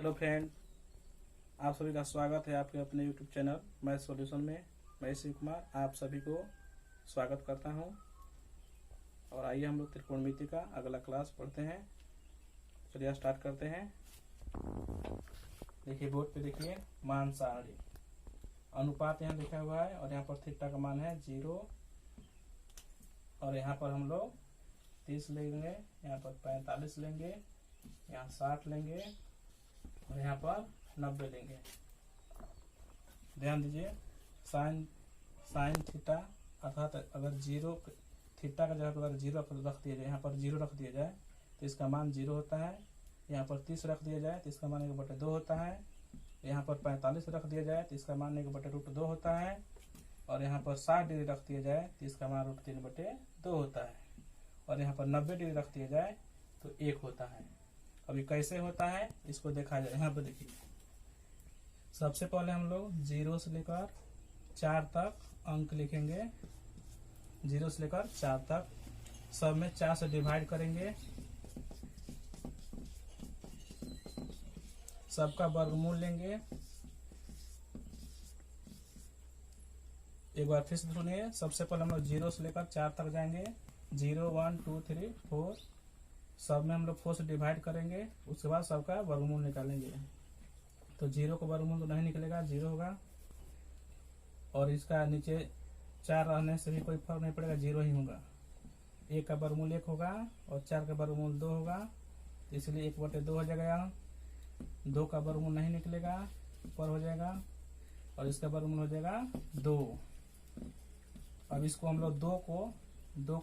Hello friend, आप सभी का स्वागत है आपके अपने यूट्यूब चैनल मैथ सॉल्यूशन में। मैं शिव कुमार आप सभी को स्वागत करता हूं। और आइए हम लोग त्रिकोणमिति का अगला क्लास पढ़ते हैं। चलिए स्टार्ट करते हैं। देखिए बोर्ड पे देखिए मान सारणी अनुपात यहाँ लिखा हुआ है और यहाँ पर थीटा का मान है 0 और यहाँ पर हम लोग 30 लेंगे, यहाँ पर 45 लेंगे, यहाँ 60 लेंगे और यहाँ पर 90 लेंगे। ध्यान दीजिए साइन थीटा अर्थात अगर 0 थीटा का जगह पर अगर 0 रख दिया जाए, यहाँ पर 0 रख दिया जाए तो इसका मान 0 होता है। यहाँ पर 30 रख दिया जाए तो इसका मान 1/2 होता है। यहाँ पर 45 रख दिया जाए तो इसका मान 1/√2 होता है। और यहाँ पर 60 डिग्री रख दिया जाए तो इसका मान √3/2 होता है। और यहाँ पर 90 डिग्री रख दिया जाए तो 1 होता है। अभी कैसे होता है इसको देखा जाए। यहाँ पर देखिए सबसे पहले हम लोग 0 से लेकर 4 तक अंक लिखेंगे। 0 से लेकर 4 तक सब में 4 से डिवाइड करेंगे। सबका वर्गमूल लेंगे। एक बार फिर से सुनिए। सबसे पहले हम लोग 0 से लेकर 4 तक जाएंगे। 0 1 2 3 4 सब में हम लोग 4 से डिवाइड करेंगे। उसके बाद सबका वर्गमूल निकालेंगे। तो 0 का वर्गमूल तो नहीं निकलेगा, 0 होगा। और इसका नीचे 4 रहने से भी कोई फर्क नहीं पड़ेगा, 0 ही होगा। 1 का वर्गमूल 1 होगा और 4 का वर्गमूल 2 होगा, तो इसलिए 1/2 हो जाएगा। 2 का वर्गमूल नहीं निकलेगा, ऊपर हो जाएगा और इसका वर्गमूल हो जाएगा 2। अब इसको हम लोग 2 को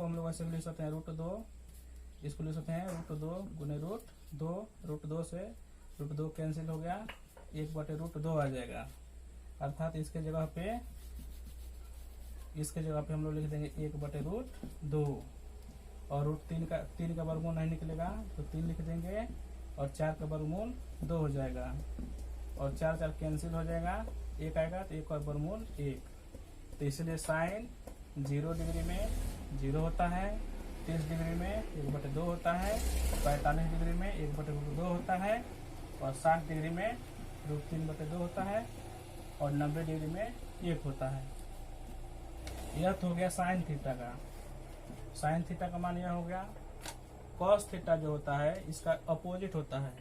हम लोग ऐसे लिख सकते हैं √2। इसको लिख सकते हैं √2 गुने √2। √2 से √2 कैंसिल हो गया, 1/√2 आ जाएगा। अर्थात इसके जगह पे हम लोग लिख देंगे 1/√2। और √3 का वर्गमूल नहीं निकलेगा तो 3 लिख देंगे और 4 का वर्गमूल 2 हो जाएगा। और 4 कैंसिल हो जाएगा, 1 आएगा तो 1 का वर्गमूल 1। तो इसलिए साइन 0 डिग्री में 0 होता है, 30 डिग्री में 1/2 होता है, 45 डिग्री में 1/√2 होता है और 60 डिग्री में √3/2 होता है और 90 डिग्री में 1 होता है। यह तो हो गया साइन थीटा का। साइन थीटा का मान यह हो गया। कॉस थीटा जो होता है इसका अपोजिट होता है,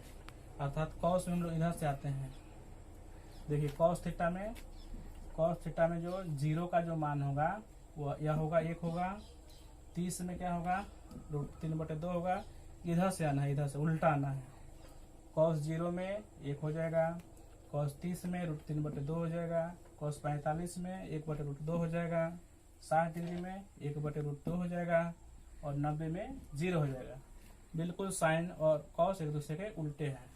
अर्थात कॉस में हम लोग इधर से आते हैं। देखिए कॉस थीटा में जो 0 का जो मान होगा वो यह होगा, 1 होगा। 30 में क्या होगा, √3/2 होगा। इधर से आना है, इधर से उल्टा आना है। cos 0 में 1 हो जाएगा, cos 30 में √3/2 हो जाएगा, cos 45 में 1/√2 हो जाएगा, 60 डिग्री में 1/√2 हो जाएगा और 90 में 0 हो जाएगा। बिल्कुल साइन और cos एक दूसरे के उल्टे हैं।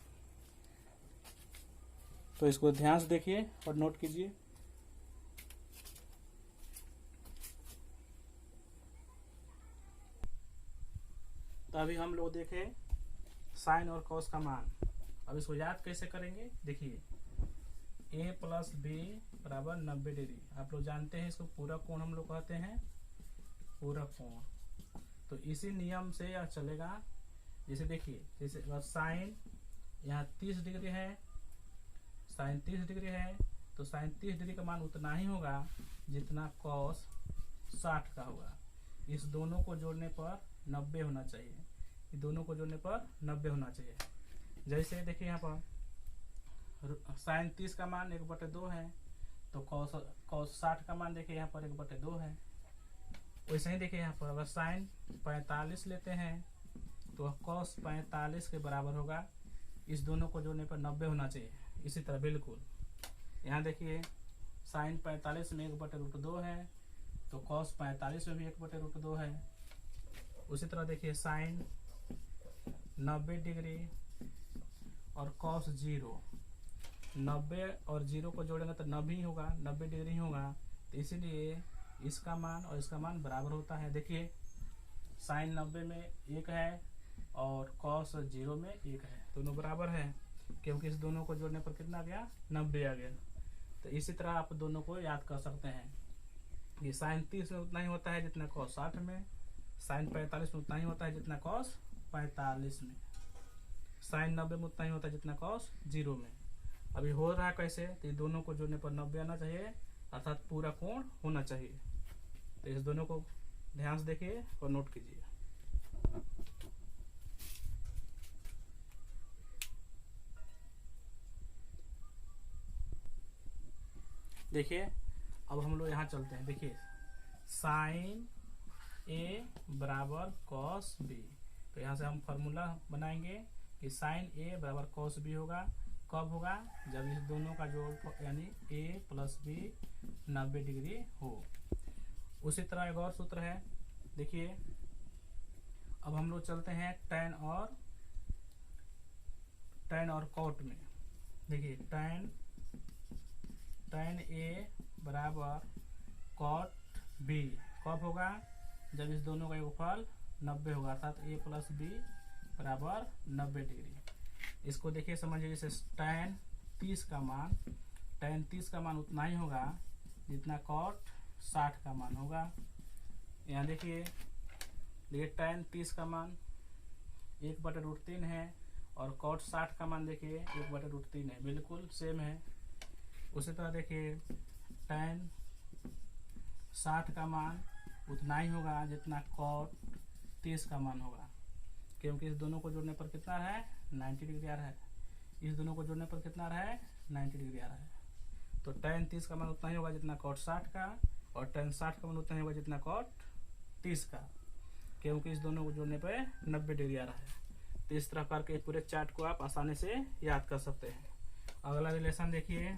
तो इसको ध्यान से देखिए और नोट कीजिए। तो अभी हम लोग देखें साइन और कॉस का मान। अब इसको याद कैसे करेंगे, देखिए a + b = 90 डिग्री। आप लोग जानते हैं इसको पूरक कोण हम लोग कहते हैं, पूरक कोण। तो इसी नियम से यह चलेगा। जैसे देखिए, जैसे साइन यहाँ 30 डिग्री है, साइन 30 डिग्री है तो साइन 30 डिग्री का मान उतना ही होगा जितना कॉस 60 का होगा। इस दोनों को जोड़ने पर 90 होना चाहिए, ये दोनों को जोड़ने पर 90 होना चाहिए। जैसे देखिए यहाँ पर साइन 30 का मान 1/2 है तो कॉस 60 का मान देखिए यहाँ पर 1/2 है। वैसे ही देखिए यहाँ पर अगर साइन 45 लेते हैं तो कॉस 45 के बराबर होगा। इस दोनों को जोड़ने पर 90 होना चाहिए। इसी तरह बिल्कुल यहाँ देखिए साइन 45 में 1/√2 है तो कॉस 45 में भी 1/√2 है। उसी तरह देखिए साइन 90 डिग्री और कॉस 0, 90 और 0 को जोड़ेंगे तो 90 ही होगा, 90 डिग्री ही होगा। तो इसीलिए इसका मान और इसका मान बराबर होता है। देखिए साइन 90 में 1 है और कॉस 0 में 1 है, दोनों बराबर है क्योंकि इस दोनों को जोड़ने पर कितना आ गया, 90 आ गया। तो इसी तरह आप दोनों को याद कर सकते हैं। ये साइन 30 में उतना ही होता है जितना कॉस 60 में, साइन 45 में उतना ही होता है जितना कॉस 45 में। साइन 90 में उतना ही होता है जितना कॉस 0 में। अभी हो रहा है कैसे, तो ये दोनों को जोड़ने पर 90 आना चाहिए, अर्थात पूरा कोण होना चाहिए। तो इस दोनों को ध्यान से देखिए और नोट कीजिए। देखिए अब हम लोग यहाँ चलते हैं। देखिए साइन ए बराबर कॉस बी, तो यहाँ से हम फॉर्मूला बनाएंगे कि साइन ए बराबर कॉस बी होगा। कब होगा, जब इस दोनों का जोड़ यानी ए प्लस बी 90 डिग्री हो। उसी तरह एक और सूत्र है, देखिए अब हम लोग चलते हैं टैन और कॉट में। देखिए टैन ए बराबर कॉट बी कब होगा, जब इस दोनों का योगफल 90 होगा, अर्थात ए प्लस बी बराबर 90 डिग्री। इसको देखिए समझिए, जैसे टैन 30 का मान उतना ही होगा जितना कॉट 60 का मान होगा। यहाँ देखिए टैन 30 का मान 1/√3 है और कॉट 60 का मान देखिए 1/√3 है, बिल्कुल सेम है। उसी तरह देखिए टैन 60 का मान उतना ही होगा जितना कॉट 30 का मान होगा, क्योंकि इस दोनों को जोड़ने पर कितना है 90 डिग्री आ रहा है। इस दोनों को जोड़ने पर कितना आ रहा है 90 डिग्री आ रहा है। तो टैन 30 का मान उतना ही होगा जितना कॉट 60 का, और टैन 60 का मान उतना ही होगा जितना कॉट 30 का, क्योंकि इस दोनों को जोड़ने पर 90 डिग्री आ रहा है। तो इस तरह करके पूरे चार्ट को आप आसानी से याद कर सकते हैं। अगला रिलेशन देखिए,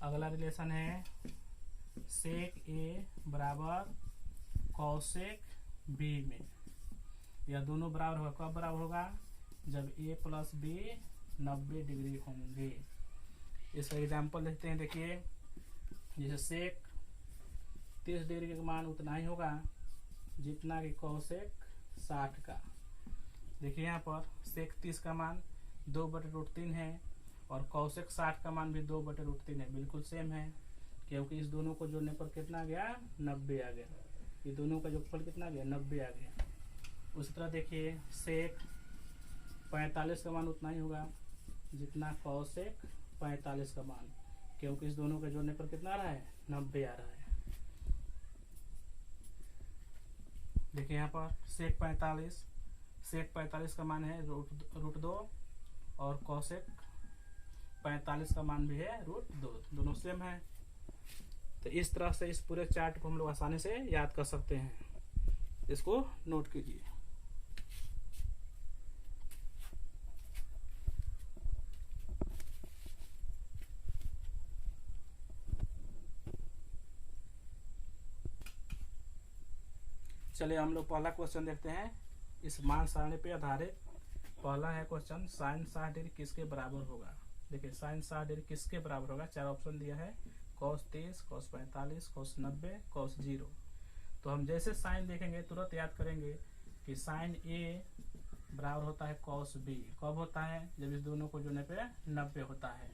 अगला रिलेशन है सेक ए बराबर कॉसेक बी में। यह दोनों बराबर होगा, कब बराबर होगा, जब ए प्लस बी 90 डिग्री होंगे। इसका एग्जाम्पल देखते हैं। देखिए जैसे सेक 30 डिग्री का मान उतना ही होगा जितना कि कॉसेक 60 का। देखिए यहाँ पर सेक 30 का मान 2/√3 है और कॉसेक 60 का मान भी 2/√3 है, बिल्कुल सेम है, क्योंकि इस दोनों को जोड़ने पर कितना आ गया 90 आ गया। ये दोनों का योगफल कितना आ गया 90 आ गया। उसी तरह देखिए सेक 45 का मान उतना ही होगा जितना कॉसेक 45 का मान, क्योंकि इस दोनों के जोड़ने पर कितना आ रहा है 90 आ रहा है। देखिए यहाँ पर सेक 45 का मान है √2 और कॉसेक 45 का मान भी है √2, दोनों सेम है। तो इस तरह से इस पूरे चार्ट को हम लोग आसानी से याद कर सकते हैं, इसको नोट कीजिए। चलिए हम लोग पहला क्वेश्चन देखते हैं। इस मान सारणी पे आधारित पहला है क्वेश्चन, साइन 60 डिग्री किसके बराबर होगा। देखिए साइन 60 डिग्री किसके बराबर होगा, 4 ऑप्शन दिया है, cos 30, cos 45, cos 90, cos 0। तो हम जैसे साइन देखेंगे तुरंत याद करेंगे कि साइन ए बराबर होता है cos b। कब होता है, जब इस दोनों को जोड़ने पे 90 होता है।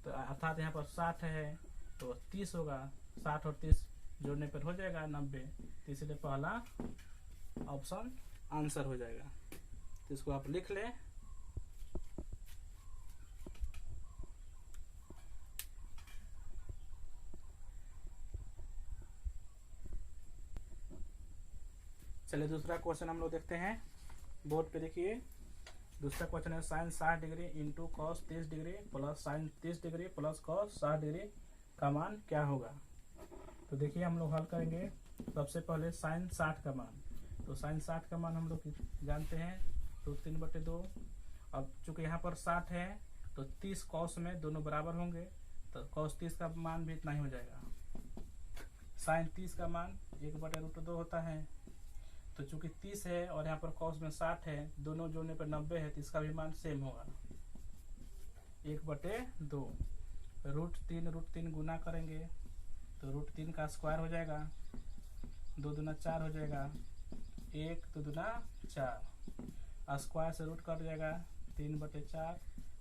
तो अर्थात यहाँ पर 60 है तो 30 होगा, 60 और 30 जोड़ने पर हो जाएगा 90, तो इसलिए पहला ऑप्शन आंसर हो जाएगा। तो इसको आप लिख लें। चलिए दूसरा क्वेश्चन हम लोग देखते हैं, बोर्ड पे देखिए। दूसरा क्वेश्चन है sine 60 degree into cos 30 degree plus sine 30 degree plus cos 60 degree का मान क्या होगा। तो देखिए हम लोग हल करेंगे। सबसे पहले साइन 60 का मान, तो साइन 60 का मान हम लोग जानते हैं √3/2। अब चूंकि यहाँ पर 60 है तो 30 कॉस में दोनों बराबर होंगे, तो कॉस 30 का मान भी इतना ही हो जाएगा। साइन 30 का मान 1/√2 होता है, तो चूंकि 30 है और यहाँ पर कॉस में 60 है, दोनों जोड़ने पर 90 है, तो इसका भी मान सेम होगा 1/2। √3 गुना करेंगे तो √3 का स्क्वायर हो जाएगा, 2 दूना 4 हो जाएगा, 1 2 दूना 4, स्क्वायर से रूट कट जाएगा 3/4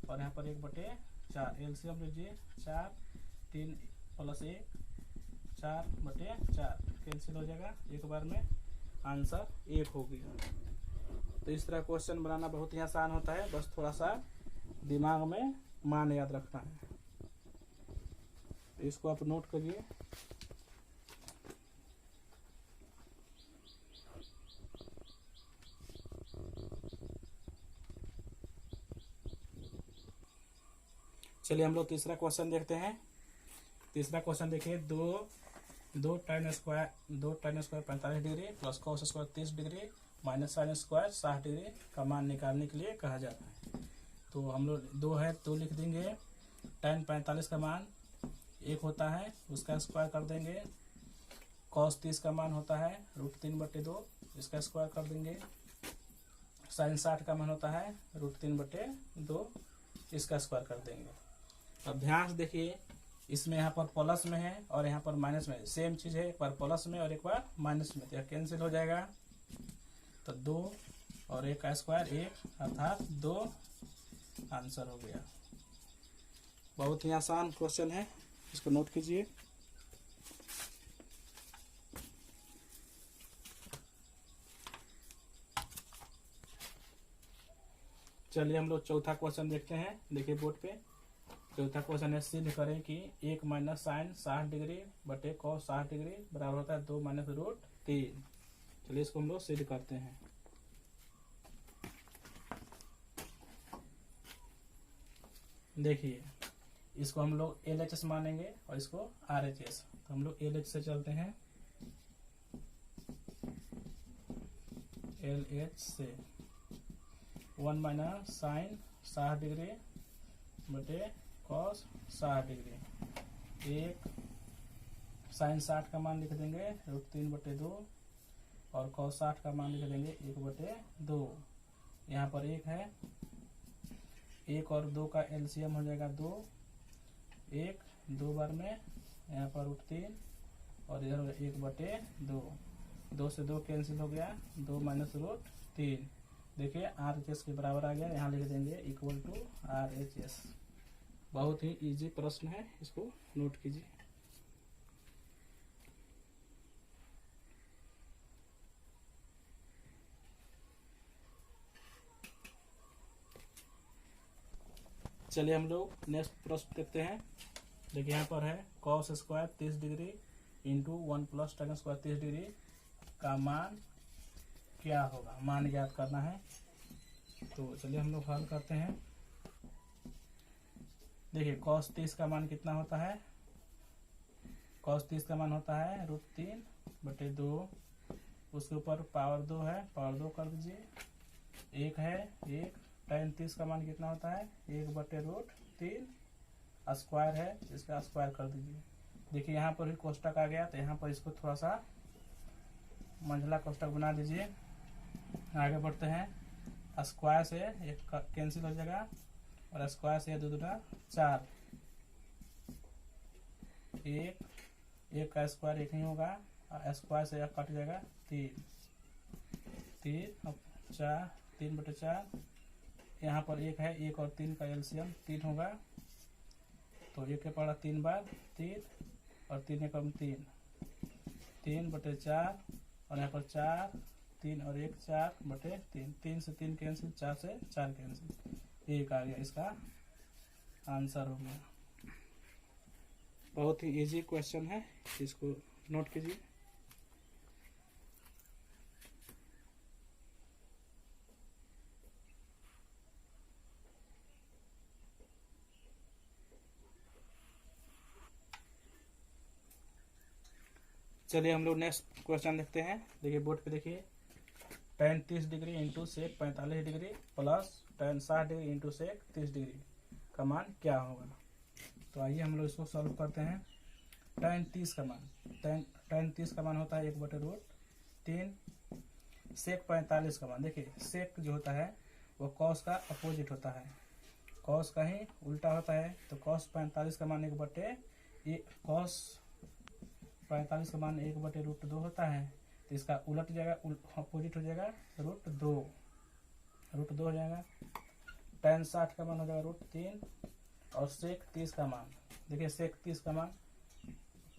और यहाँ पर 1/4। एलसीएम लीजिए 4 3 + 1 4/4 कैंसिल हो जाएगा, एक बार में आंसर 1 हो गया। तो इस तरह क्वेश्चन बनाना बहुत ही आसान होता है, बस थोड़ा सा दिमाग में मान याद रखना है। तो इसको आप नोट करिए। चलिए हम लोग तीसरा क्वेश्चन देखते हैं। तीसरा क्वेश्चन देखिए, दो tan square 45 degree plus cos square 30 degree minus sin square 60 degree का मान निकालने के लिए कहा जाता है। तो हम लोग दो है तो लिख देंगे tan 45 का मान 1 होता है, उसका स्क्वायर कर देंगे। cos 30 का मान होता है √3/2, इसका स्क्वायर कर देंगे। sin 60 का मान होता है √3/2, इसका स्क्वायर कर देंगे। अब ध्यान से देखिए, इसमें यहाँ पर प्लस में है और यहाँ पर माइनस में, सेम चीज़ है, एक बार प्लस में और एक बार माइनस में, तो यह कैंसिल हो जाएगा। तो 2 और 1 का स्क्वायर 1 अर्थात 2 आंसर हो गया। बहुत ही आसान क्वेश्चन है, इसको नोट कीजिए। चलिए हम लोग चौथा क्वेश्चन देखते हैं। देखिए बोर्ड पे चौथा क्वेश्चन है, सिद्ध करें कि 1 माइनस साइन 60 डिग्री बटे cos 60 डिग्री बराबर होता है 2 माइनस √3। चलिए इसको हम लोग सिद्ध करते हैं। देखिए इसको हम लोग LHS मानेंगे और इसको RHS। तो हम लोग LH से चलते हैं, LH से 1 माइनस साइन 60 डिग्री बटे cos 60 डिग्री, एक साइन 60 का मान लिख देंगे √3/2 और cos 60 का मान लिख देंगे 1/2। यहाँ पर 1 है, 1 और 2 का LCM हो जाएगा 2, 1 2 बार में, यहाँ पर √3 और इधर 1/2, 2 से 2 कैंसिल हो गया, 2 माइनस √3। देखिए RHS के बराबर आ गया, यहाँ लिख देंगे =RHS। बहुत ही इजी प्रश्न है, इसको नोट कीजिए। चलिए हम लोग नेक्स्ट प्रश्न देखते हैं। देखिए यहाँ पर है cos square 30 degree into 1 plus tan square 30 degree का मान क्या होगा, मान याद करना है। तो चलिए हम लोग हल करते हैं। देखिए cos 30 का मान कितना होता है, cos 30 का मान होता है √3/2, उसके ऊपर पावर 2 है, पावर 2 कर दीजिए, 1 है 1, tan 30 का मान कितना होता है 1/√3, स्क्वायर है, इसका स्क्वायर कर दीजिए। देखिए यहाँ पर भी कोष्टक आ गया, तो यहाँ पर इसको थोड़ा सा मंझला कोष्टक बना दीजिए। आगे बढ़ते हैं, स्क्वायर से एक कैंसिल हो जाएगा और स्क्वायर से 2 दूना 4, 1 का स्क्वायर 1 नहीं होगा, स्क्वायर से कट जाएगा 3 4, 3/4। यहाँ पर 1 है, 1 और 3 का LCM 3 होगा, तो 1 के पड़ा 3 बार 3 और 3 एकम 3/4 और यहाँ पर 4, 3 और 1 4/3, 3 से 3 कैंसिल, 4 से 4 कैंसिल, 1 आ गया, इसका आंसर हो गया। बहुत ही इजी क्वेश्चन है, इसको नोट कीजिए। चलिए हम लोग नेक्स्ट क्वेश्चन देखते हैं। देखिए बोर्ड पे देखिए, tan 30 degree into sec 45 degree plus tan 60 degree into sec 30 degree का मान क्या होगा। तो आइए हम लोग इसको सॉल्व करते हैं। tan 30 का मान, tan 30 का मान होता है 1/√3। सेक 45 का मान, देखिए सेक जो होता है वो cos का अपोजिट होता है, cos का ही उल्टा होता है। तो cos 45 का मान cos 45 का मान 1/√2 होता है, तो इसका उलट जाएगा, अपोजिट हो जाएगा √2 हो जाएगा। tan 60 का मान हो जाएगा √3 और सेक 30 का मान, देखिए सेक 30 का मान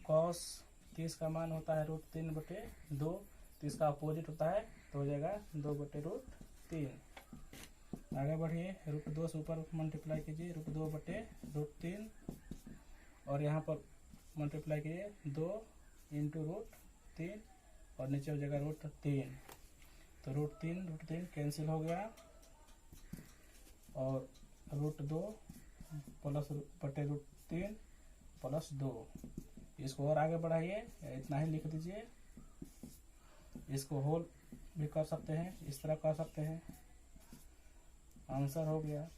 cos 30 का मान होता है √3/2, तो इसका अपोजिट होता है, तो हो जाएगा 2/√3। 3। आगे बढ़िए, √2 से ऊपर मल्टीप्लाई कीजिए, √2 बटे √3 और यहाँ पर मल्टीप्लाई कीजिए 2 इंटू √3 और नीचे हो जाएगा √3। तो √3 कैंसिल हो गया और √2 प्लस बटे √3 प्लस 2। इसको और आगे बढ़ाइए, इतना ही लिख दीजिए। इसको होल भी कर सकते हैं, इस तरह कर सकते हैं। आंसर हो गया।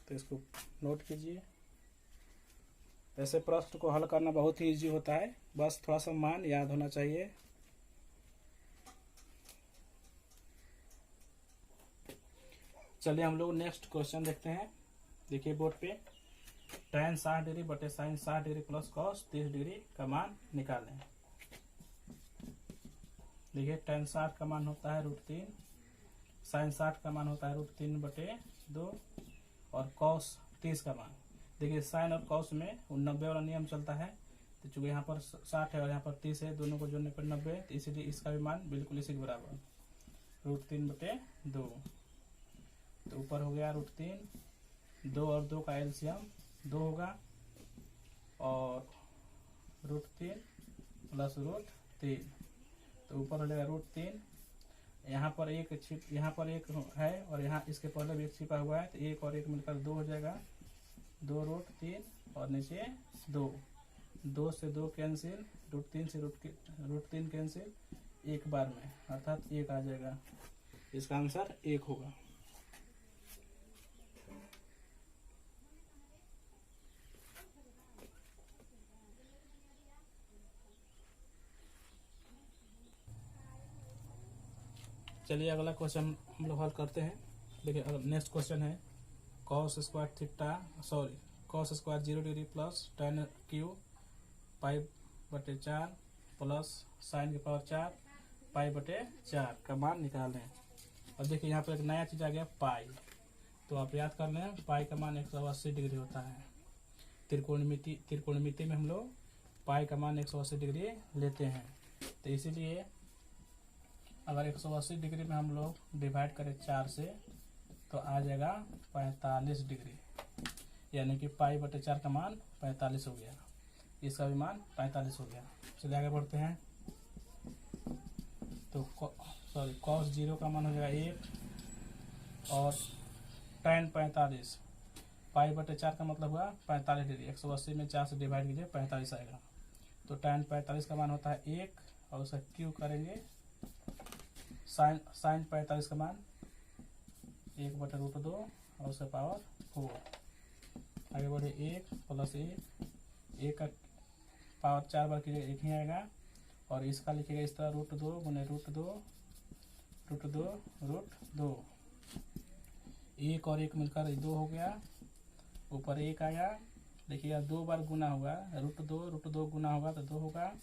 तो इसको नोट कीजिए। ऐसे प्रश्न को हल करना बहुत ही इजी होता है, बस थोड़ा सा मान याद होना चाहिए। चलिए हम लोग नेक्स्ट क्वेश्चन देखते हैं। देखिए बोर्ड पे, tan 60 डिग्री बटे sin 60 degree plus cos 30 degree का मान निकालें। देखिए tan 60 का मान होता है √3, sin 60 का मान होता है √3 बटे 2 और cos 30 का मान। देखिए sin और cos में 90 वाला नियम चलता है, तो चूंकि यहाँ पर 60 है और यहाँ पर 30 है, दोनों को जोड़ने पर 90 है, तो इसीलिए इसका भी मान बिल्कुल इसी के बराबर √3 बटे 2। तो ऊपर हो गया √3, 2 और 2 का एलसीएम 2 होगा और √3 प्लस √3, तो ऊपर हो जाएगा √3। यहाँ पर एक है और यहाँ इसके पहले भी एक छिपा हुआ है, तो 1 और 1 मिलकर 2 हो जाएगा, 2 √3 और नीचे 2 से 2 कैंसिल, √3 से √3 कैंसिल एक बार में, अर्थात 1 आ जाएगा। इसका आंसर 1 होगा। चलिए अगला क्वेश्चन हम लोग हल करते हैं। देखिए नेक्स्ट क्वेश्चन है cos square 0 degree plus tan Q pi बटे 4 प्लस sin के पावर 4 पाई बटे 4 का मान निकालें। और देखिए यहाँ पर एक नया चीज आ गया पाई, तो आप याद कर लें पाई का मान 180 डिग्री होता है। त्रिकोणमिति में हम लोग पाई का मान 180 डिग्री लेते हैं, तो इसीलिए अगर 180 डिग्री में हम लोग डिवाइड करें 4 से तो आ जाएगा 45 डिग्री, यानी कि पाई बटे 4 का मान 45 हो गया। इसका भी मान 45 हो गया। चलिए आगे बढ़ते हैं। तो cos 0 का मान हो जाएगा 1 और tan 45, पाई बटे 4 का मतलब हुआ 45 डिग्री, 180 में 4 से डिवाइड कीजिए 45 आएगा। तो tan 45 का मान होता है 1 और उसका क्यू करेंगे, sin 45 का मान 1 बटे √2 और उसका पावर 4। आगे बढ़े 1 प्लस 1 का पावर 4 बार कीजिएगा 1 ही आएगा और इसका लिखिएगा इस तरह √2 गुने √2 1 और 1 मिलकर 2 हो गया, ऊपर 1 आया। देखिएगा 2 बार गुना होगा, √2 गुना होगा तो 2 होगा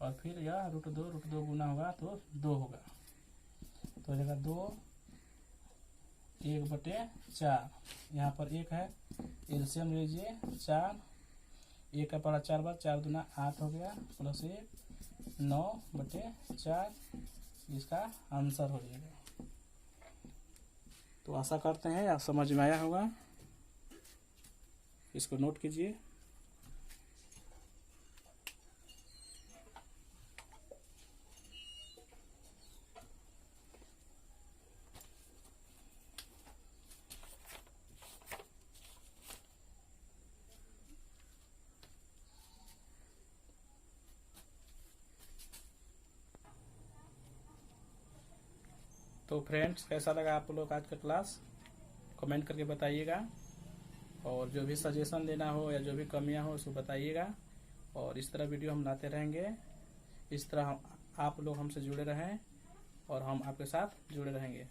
और फिर यह √2 गुना होगा तो 2 होगा। तो हो जाएगा 2 1 बटे 4, यहाँ पर 1 है, एलसीएम लीजिए 4, 1 का पावर 4 बार, 4 दूना 8 हो गया प्लस 1 9 बटे 4, इसका आंसर हो जाएगा। तो आशा करते हैं आप समझ में आया होगा, इसको नोट कीजिए। तो फ्रेंड्स कैसा लगा आप लोग आज का क्लास, कमेंट करके बताइएगा और जो भी सजेशन देना हो या जो भी कमियां हो उसको बताइएगा। और इस तरह वीडियो हम लाते रहेंगे, इस तरह आप लोग हमसे जुड़े रहें और हम आपके साथ जुड़े रहेंगे।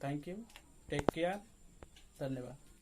थैंक यू, टेक केयर, धन्यवाद।